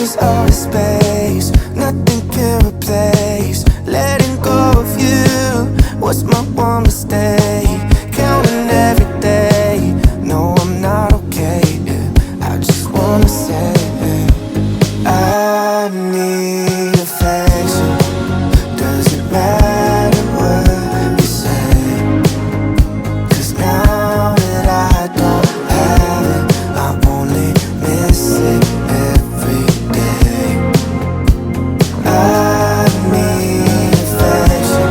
there's all the space, nothing can replace. Letting go of you was my one mistake. Counting every day, no, I'm not okay. I just wanna say I need affection. Does it matter what you say? 'Cause now that I don't have it, I only miss it every day. I need affection.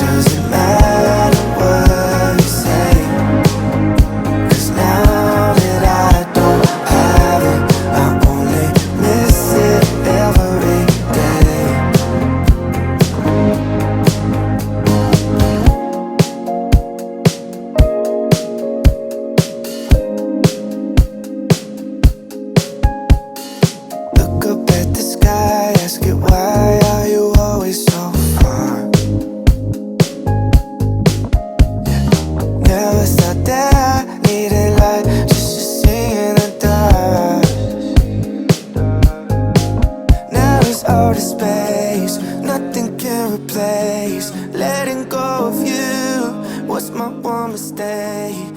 Does it matter what you say? 'Cause now that I don't have it, I only miss it every day. Look up at the sky, ask it why are you always so far? Never thought that I needed light just to see in the dark. Now there's all the space, nothing can replace. Letting go of you was my one mistake.